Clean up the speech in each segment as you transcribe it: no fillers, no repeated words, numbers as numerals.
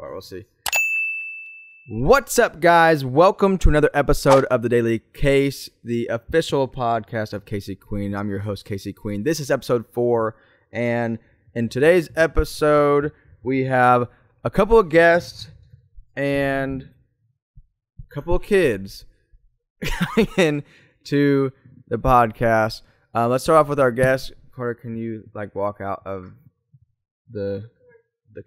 But we'll see. What's up, guys? Welcome to another episode of The Daily Case, the official podcast of Casey Queen. I'm your host, Casey Queen. This is episode 4, and in today's episode, we have a couple of guests and a couple of kids coming in to the podcast. Let's start off with our guest. Carter, can you walk out of the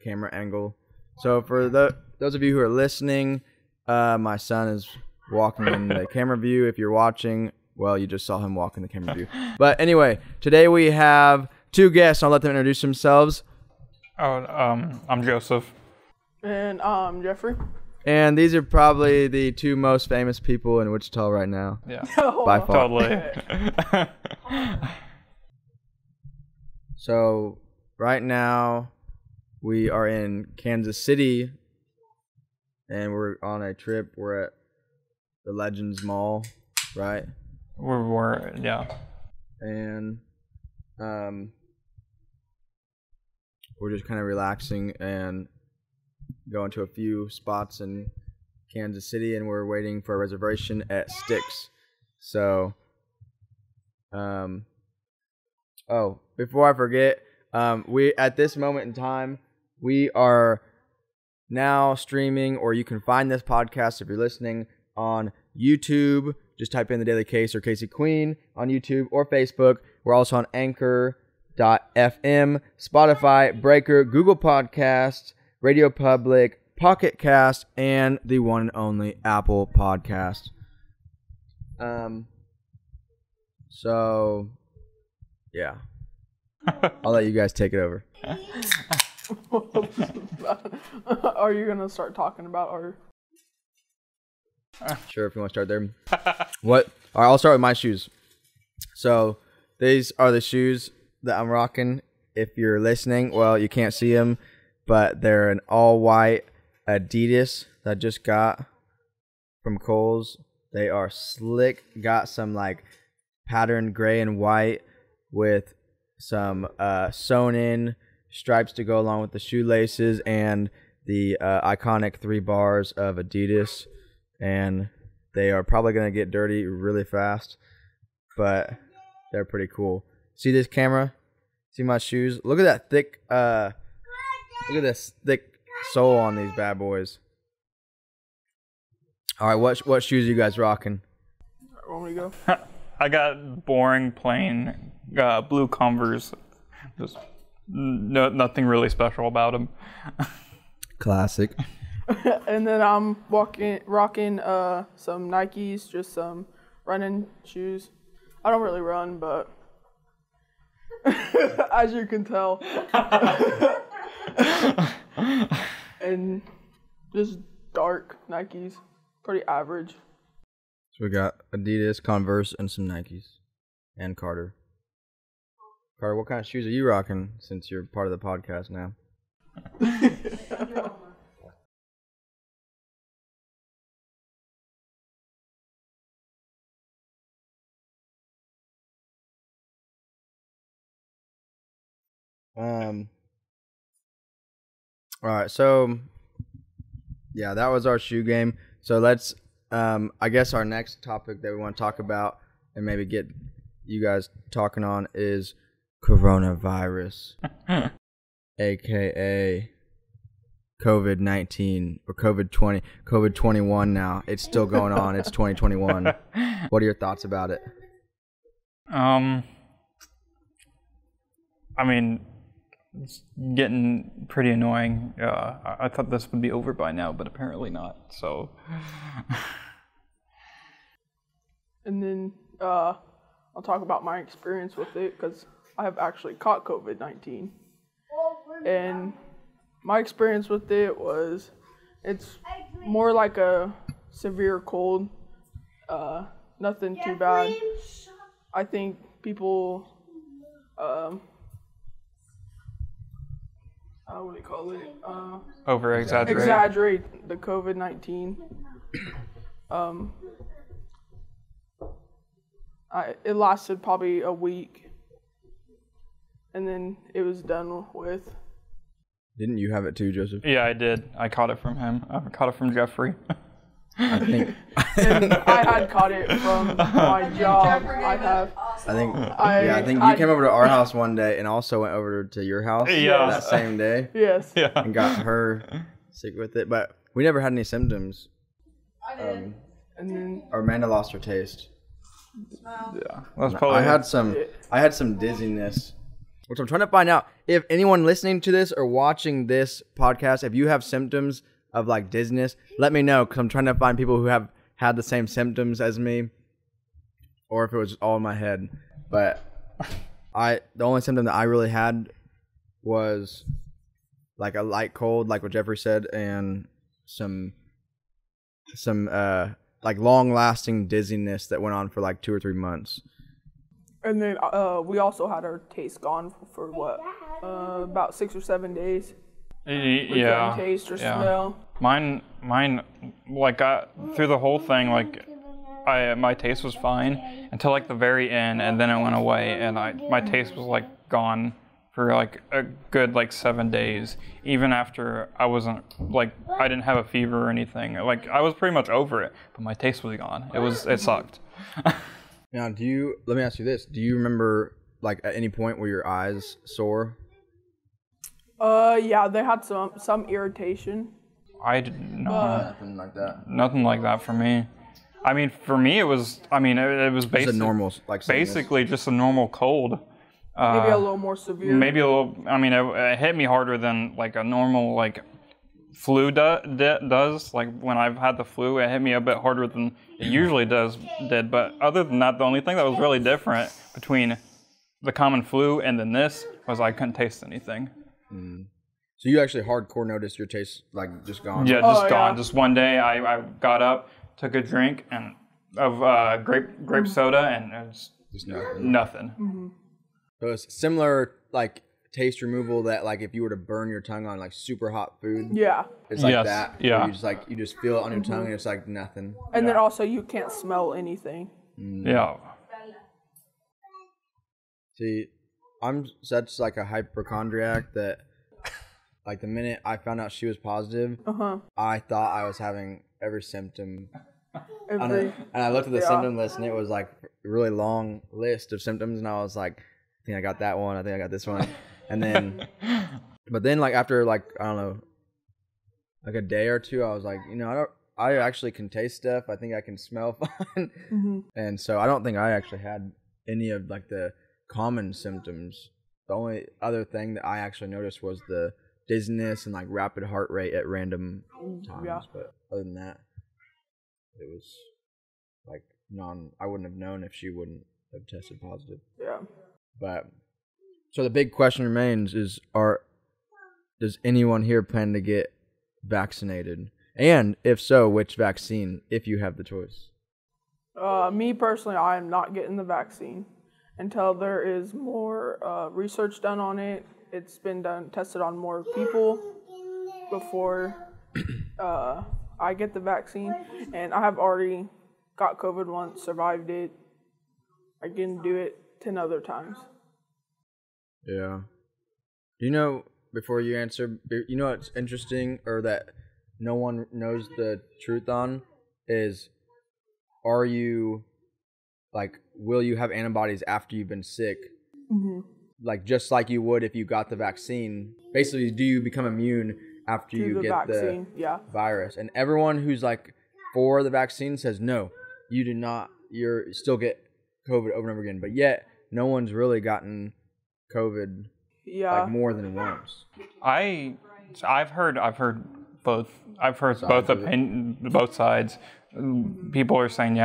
camera angle? So for those of you who are listening, my son is walking in the camera view. If you're watching, well, you just saw him walk in the camera view. But anyway, today we have two guests. I'll let them introduce themselves. I'm Joseph. And I'm Jeffrey. And these are probably the two most famous people in Wichita right now. Yeah. By far. Totally. So right now we are in Kansas City and we're on a trip. We're at the Legends Mall, right? Yeah. And we're just kind of relaxing and going to a few spots in Kansas City, and we're waiting for a reservation at Stix. So, before I forget, we at this moment in time, we are now streaming, or you can find this podcast if you're listening on YouTube. Just type in The Daily Case or Casey Queen on YouTube or Facebook. We're also on Anchor.fm, Spotify, Breaker, Google Podcasts, Radio Public, Pocket Cast, and the one and only Apple Podcast. So, yeah. I'll let you guys take it over. Are you going to start talking about our... Sure, if you want to start there. What? All right, I'll start with my shoes. So, these are the shoes that I'm rocking. If you're listening, well, you can't see them, but they're an all-white Adidas that I just got from Kohl's. They are slick. Got some, patterned gray and white with some sewn-in stripes to go along with the shoelaces and the iconic 3 bars of Adidas. And they are probably going to get dirty really fast, but they're pretty cool. See this camera? See my shoes? Look at that thick, look at this thick sole on these bad boys. All right, what shoes are you guys rocking? Where we go? I got boring, plain blue Converse. Just nothing really special about them. Classic. And then I'm rocking some Nikes, just some running shoes. I don't really run, but as you can tell. And just dark Nikes, pretty average. So we got Adidas, Converse, and some Nikes. And Carter. Carter, what kind of shoes are you rocking since you're part of the podcast now? All right, so yeah, that was our shoe game. So let's I guess our next topic that we want to talk about and maybe get you guys talking on is coronavirus, aka COVID-19 or COVID-20, COVID-21 now. It's still going on. It's 2021. What are your thoughts about it? I mean, it's getting pretty annoying. I thought this would be over by now, but apparently not. So, and then I'll talk about my experience with it because I have actually caught COVID-19. And my experience with it was, it's more like a severe cold. Nothing too bad. I think people, what do you call it? Exaggerate the COVID-19. It lasted probably a week, and then it was done with. Didn't you have it too, Joseph? Yeah, I did. I caught it from him. I caught it from Jeffrey. I think. And I had caught it from my job. I think you came over to our house one day and also went over to your house that same day. Yes. Yeah. And got her sick with it, but we never had any symptoms. And then Or Amanda lost her taste. Yeah. That's probably. I had some dizziness, which I'm trying to find out if anyone listening to this or watching this podcast, if you have symptoms of like dizziness, let me know, because I'm trying to find people who have had the same symptoms as me, or if it was all in my head. But the only symptom that I really had was like a light cold, like what Jeffrey said, and some like long-lasting dizziness that went on for like 2 or 3 months. And then we also had our taste gone for what, about 6 or 7 days. We couldn't taste or smell. Mine, like through the whole thing, like my taste was fine until like the very end, and then it went away, and my taste was like gone for like a good like 7 days, even after I wasn't like, I didn't have a fever or anything. Like I was pretty much over it, but my taste was gone. It sucked. Now, let me ask you this. Do you remember like at any point were your eyes sore? Yeah, they had some irritation. I didn't know. Nothing like that. Nothing like that for me. I mean, for me, it was basically normal, like basically just a normal cold. Maybe a little more severe. Maybe a little. I mean, it hit me harder than like a normal like flu does. Like when I've had the flu, it hit me a bit harder than it usually did. But other than that, the only thing that was really different between the common flu and then this was I couldn't taste anything. Mm. So you actually hardcore noticed your taste like just gone? Yeah, just gone. Yeah. Just one day, I got up, took a drink of grape soda, and it was just nothing. Mm-hmm. So it's similar like taste removal that like if you were to burn your tongue on like super hot food. Yeah. It's like that. Yeah. You just feel it on your tongue and it's like nothing. And then also you can't smell anything. Mm. Yeah. See, I'm such like a hypochondriac that like the minute I found out she was positive, I thought I was having every symptom. And I looked at the symptom list and it was like a really long list of symptoms, and I was like, I think I got that one, I think I got this one. And then but then like after like I don't know, like a day or two, I was like, I actually can taste stuff. I think I can smell fine. Mm-hmm. And so I don't think I actually had any of like the common symptoms. The only other thing that I actually noticed was the dizziness and like rapid heart rate at random times. Yeah. But other than that, it was like I wouldn't have known if she wouldn't have tested positive. Yeah. But so the big question remains is does anyone here plan to get vaccinated? And if so, which vaccine, if you have the choice? Me personally, I am not getting the vaccine until there is more research done on it. It's been tested on more people before I get the vaccine. And I have already got COVID once, survived it. I can do it 10 other times. Yeah. Before you answer, what's interesting, or that no one knows the truth on, is will you have antibodies after you've been sick? Mm-hmm. Like just like you would if you got the vaccine. Basically, do you become immune after you get the virus? And everyone who's like for the vaccine says no, you do not. You still get COVID over and over again. But yet, no one's really gotten COVID like more than once. I've heard both. I've heard both sides. People are saying,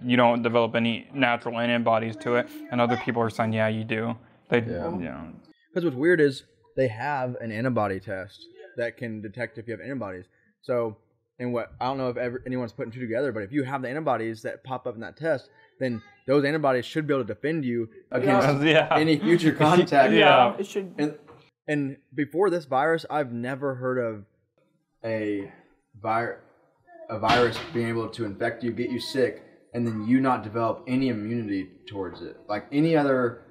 you don't develop any natural antibodies to it, and other people are saying, you do. Because what's weird is they have an antibody test that can detect if you have antibodies. So, I don't know if anyone's putting two together, but if you have the antibodies that pop up in that test, then those antibodies should be able to defend you against any future contact. It should. And before this virus, I've never heard of a virus being able to infect you, get you sick, and then you not develop any immunity towards it. Like any other,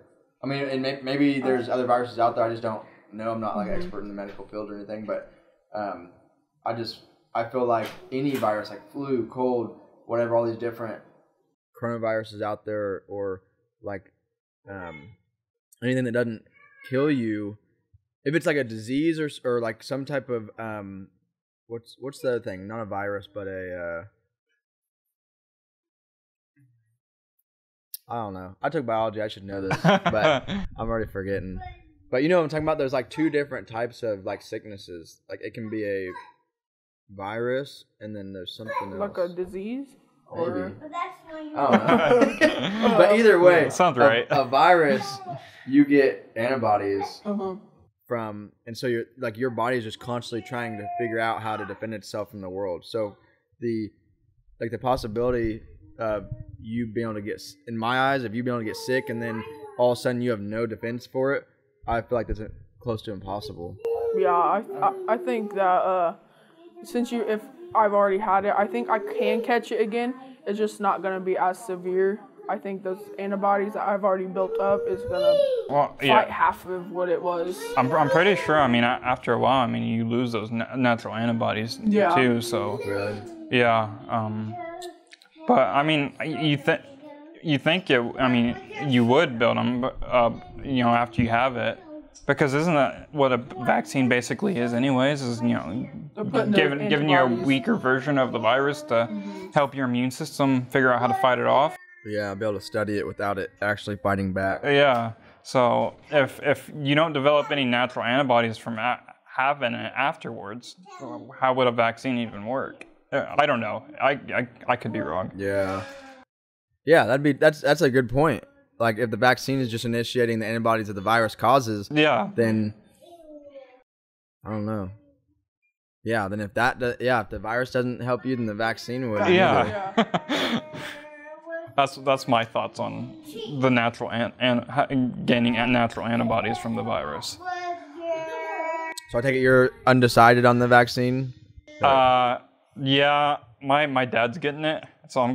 and maybe there's other viruses out there I just don't no, I'm not like an expert in the medical field or anything, but I feel like any virus, like flu, cold, whatever, all these different coronaviruses out there, or like anything that doesn't kill you, if it's like a disease or like some type of what's the other thing? Not a virus, but a I don't know. I took biology. I should know this, but I'm already forgetting. But you know what I'm talking about? There's like two different types of like sicknesses. Like it can be a virus, and then there's something else. Like a disease? Or... I don't know. But either way, sounds right. A virus, you get antibodies Uh-huh. from, and so your body is just constantly trying to figure out how to defend itself from the world. So the possibility of you being able to get, in my eyes, if you being able to get sick and then all of a sudden you have no defense for it, I feel like that's close to impossible. Yeah, I think that if I've already had it, I think I can catch it again. It's just not gonna be as severe. I think those antibodies that I've already built up is gonna fight half of what it was. I'm pretty sure. I mean, after a while, I mean, you lose those natural antibodies too. So Really? yeah. But I mean, you think you would build them, after you have it, because isn't that what a vaccine basically is, anyways? Is giving you a weaker version of the virus to help your immune system figure out how to fight it off. Yeah, I'll be able to study it without it actually fighting back. Yeah. So if you don't develop any natural antibodies from having it afterwards, how would a vaccine even work? I don't know. I could be wrong. Yeah. Yeah, that's a good point. Like if the vaccine is just initiating the antibodies that the virus causes, then I don't know. Yeah, then if the virus doesn't help you, then the vaccine would. Yeah. That's my thoughts on the natural gaining natural antibodies from the virus. So I take it you're undecided on the vaccine? Yeah, my dad's getting it, so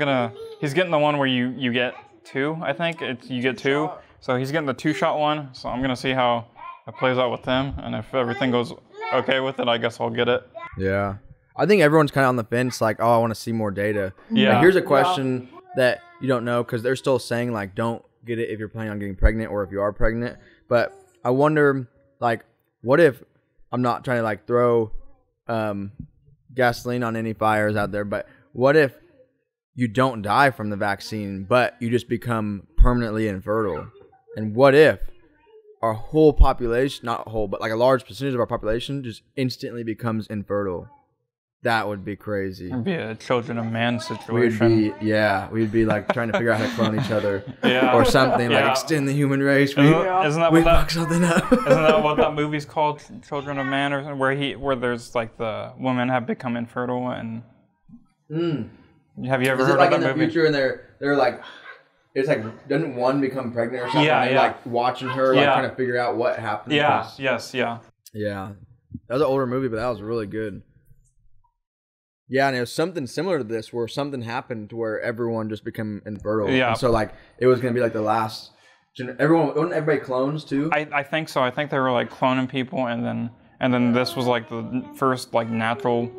he's getting the one where you get two, I think. You get two, so he's getting the 2-shot one, so I'm gonna see how it plays out with him, and if everything goes okay with it, I guess I'll get it. Yeah. I think everyone's kind of on the fence, like, oh, I want to see more data. Yeah. Like, here's a question that you don't know, because they're still saying, like, don't get it if you're planning on getting pregnant or if you are pregnant. But I wonder, like, what if, I'm not trying to, like, throw gasoline on any fires out there, but what if you don't die from the vaccine, but you just become permanently infertile? And what if our whole population, not whole, but like a large percentage of our population just instantly becomes infertile? That would be crazy. It'd be a children of man situation. We'd be like trying to figure out how to clone each other, or something like extend the human race. Isn't that fuck something up? Isn't that what that movie's called, Children of Man, or where there's like the women have become infertile and. Have you ever heard of that movie? Is it like in the future and they're like, it's like, doesn't one become pregnant or something? Yeah, and they're like watching her, like trying to figure out what happened. Yeah, Yeah. That was an older movie, but that was really good. Yeah, and it was something similar to this, where something happened to where everyone just became infertile. Yeah. And so like it was gonna be like the last. Wasn't everybody clones too? I think so. I think they were like cloning people, and then this was like the first like natural,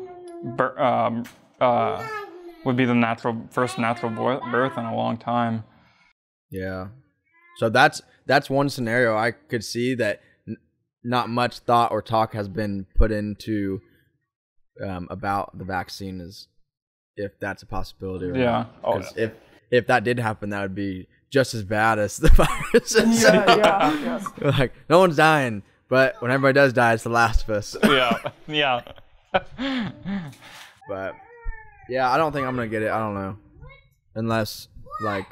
would be the first natural birth in a long time. Yeah. So that's one scenario I could see that not much thought or talk has been put into about the vaccine, is if that's a possibility. Or not. Because if that did happen, that would be just as bad as the virus. Yeah. Like no one's dying, but when everybody does die, it's The Last of Us. Yeah. But yeah, I don't think I'm gonna get it. I don't know, unless like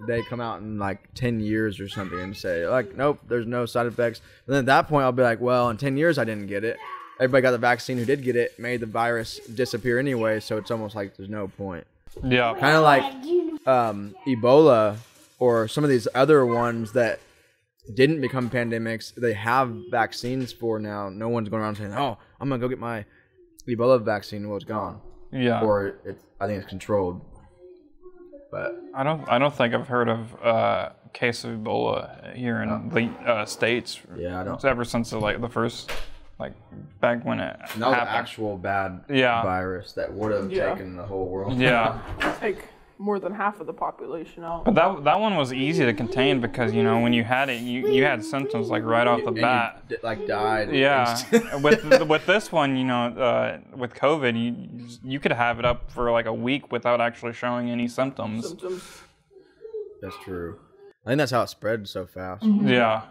they come out in like 10 years or something and say like, nope, there's no side effects. And then at that point, I'll be like, well, in 10 years, I didn't get it. Everybody got the vaccine who did get it, made the virus disappear anyway, so it's almost like there's no point. Yeah. Kind of like Ebola or some of these other ones that didn't become pandemics, they have vaccines for now. No one's going around saying, oh, I'm going to go get my Ebola vaccine. Well, it's gone. Yeah. Or I think it's controlled. But I don't think I've heard of case of Ebola here in the States. Yeah, I don't. Ever since the first, back when it And that was an happened. actual bad Yeah. virus that would have taken the whole world. Yeah. Take more than half of the population out. But that one was easy to contain because when you had it, you had symptoms right off the And bat. you, died. Yeah, with this one, with COVID, you could have it up for a week without actually showing any symptoms. That's true. I think that's how it spread so fast. Yeah.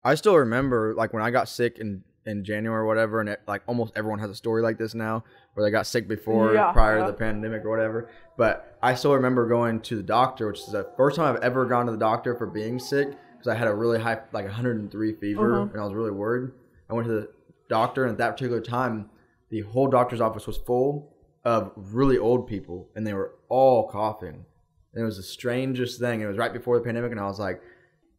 I still remember when I got sick in January or whatever, and almost everyone has a story like this now, where they got sick before, prior to the pandemic or whatever. But I still remember going to the doctor, which is the first time I've ever gone to the doctor for being sick, because I had a really high, 103 fever, and I was really worried. I went to the doctor, and at that particular time, the whole doctor's office was full of really old people, and they were all coughing. And it was the strangest thing. It was right before the pandemic, and I was like,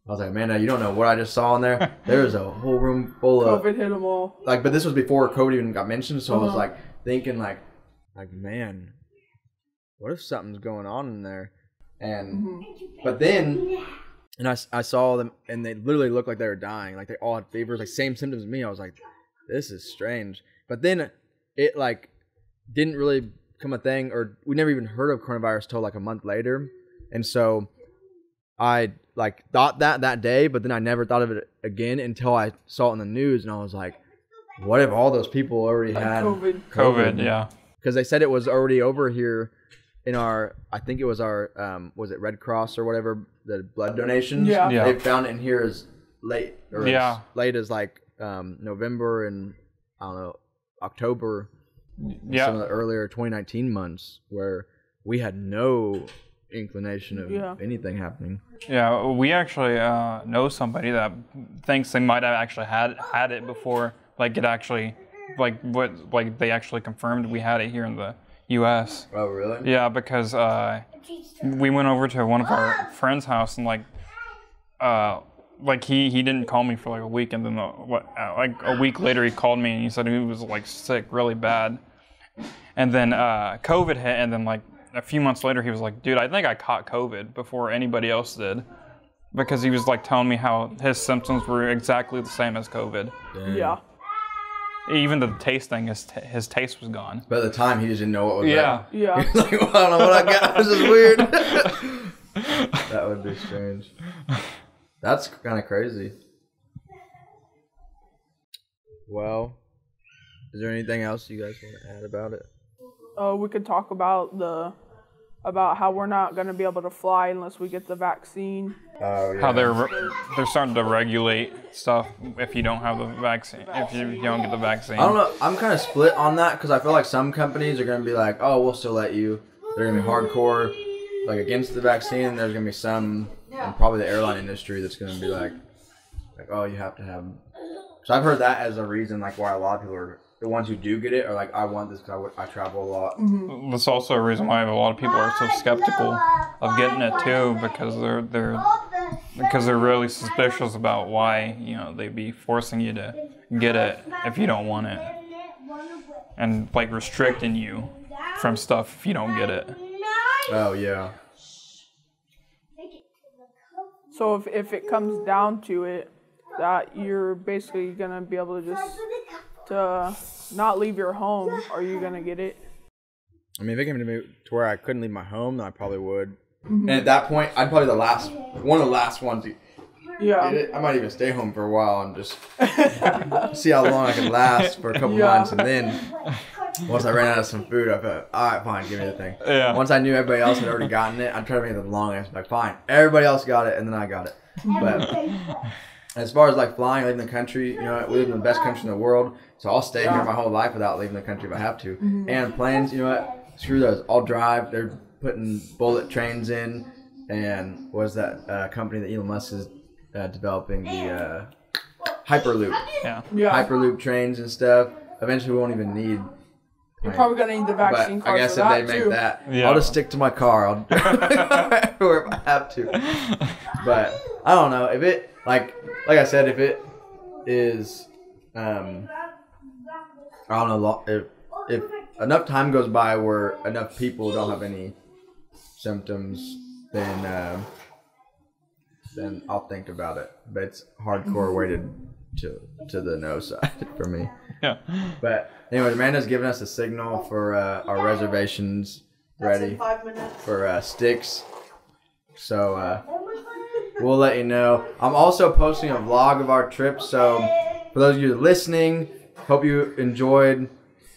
Amanda, you don't know what I just saw in there. There was a whole room full of COVID hit them all. but this was before COVID even got mentioned, so I was thinking man, what if something's going on in there? And but then, and I saw them, and they literally looked like they were dying. They all had fevers, same symptoms as me. I was like, this is strange. But then it didn't really become a thing, or we never even heard of coronavirus till a month later, and so I thought that day, but then I never thought of it again until I saw it in the news, and I was like, what if all those people already had COVID? Yeah. Because they said it was already over here in I think it was our, was it Red Cross or whatever, the blood donations? Yeah. They found it in here as late, or Yeah. as late as November and, I don't know, October. Yeah. Some of the earlier 2019 months where we had no inclination of anything happening. Yeah, we actually know somebody that thinks they might have actually had it before. It actually, they actually confirmed we had it here in the U.S. Oh, really? Yeah, because we went over to one of our friends' house, and he didn't call me for a week, and then a week later he called me and he said he was sick really bad, and then COVID hit, and then a few months later he was like, dude, I think I caught COVID before anybody else did, because he was telling me how his symptoms were exactly the same as COVID. Dang. Yeah. Even the tasting, his taste was gone. But at the time he just didn't know what was Yeah. Yeah. Well, I don't know what I got. This is weird. That would be strange. That's kind of crazy. Well, is there anything else you guys want to add about it? We could talk about how we're not going to be able to fly unless we get the vaccine. Oh, yeah. How they're starting to regulate stuff if you don't have the vaccine, if you don't get the vaccine. I don't know. I'm kind of split on that, because I feel like some companies are going to be like, oh, we'll still let you. They're going to be hardcore, against the vaccine, and there's going to be some, and probably the airline industry, that's going to be like, oh, you have to have. So I've heard that as a reason, why a lot of people are, the ones who do get it are I want this because I travel a lot. Mm-hmm. That's also a reason why a lot of people are so skeptical of getting it too, because they're really suspicious about why they'd be forcing you to get it if you don't want it, and restricting you from stuff if you don't get it. Oh yeah. So if it comes down to it, that you're basically gonna be able to just not leave your home, are you gonna get it? I mean, if it came to me to where I couldn't leave my home, then I probably would. And at that point, I'd probably be one of the last ones to get it. I might even stay home for a while and just see how long I can last for a couple months, and then once I ran out of some food, I thought, all right, fine, give me the thing. Yeah. Once I knew everybody else had already gotten it, I'd try to make it the longest. Fine, everybody else got it, and then I got it. But as far as flying, leaving the country, we live in the best country in the world, so I'll stay here my whole life without leaving the country if I have to. And planes, you know what? Screw those. I'll drive. They're putting bullet trains in, and what is that company that Elon Musk is developing, the Hyperloop. Yeah. Hyperloop trains and stuff. Eventually, we won't even need. You're probably gonna need the vaccine But card I guess for if that they make too. that, Yeah. I'll just stick to my car. I'll drive everywhere if I have to. But I don't know if it, like I said, if it is, I don't know, if enough time goes by where enough people don't have any symptoms, then then I'll think about it. But it's hardcore weighted to the no side for me. Yeah. But anyway, Amanda's giving us a signal for our reservations ready for Stix. So we'll let you know. I'm also posting a vlog of our trip. So for those of you listening, hope you enjoyed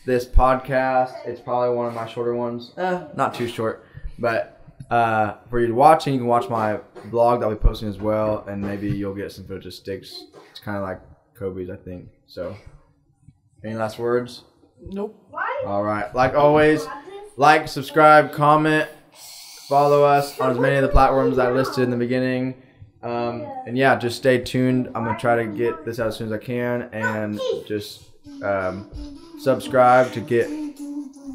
this podcast. It's probably one of my shorter ones. Not too short. But for you watching, you can watch my vlog that I'll be posting as well. And maybe you'll get some footage of Stix. It's kind of like Kobe's, I think. So any last words? Nope. All right. Like always, like, subscribe, comment, follow us on as many of the platforms I listed in the beginning. And yeah, just stay tuned. I'm going to try to get this out as soon as I can. And just subscribe to get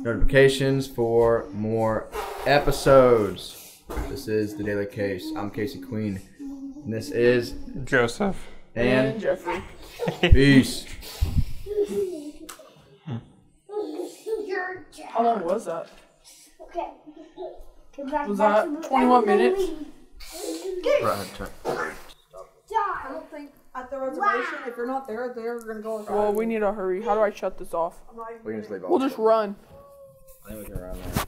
notifications for more episodes. This is The Daily Case. I'm Casey Queen. And this is Joseph. And Jeffrey. Peace. How long was that? Okay. Was that 21 minutes? I don't think at the reservation, if you're not there, they're gonna go. Well, we need to hurry. How do I shut this off? We can just leave all We'll just run. I think we can run there.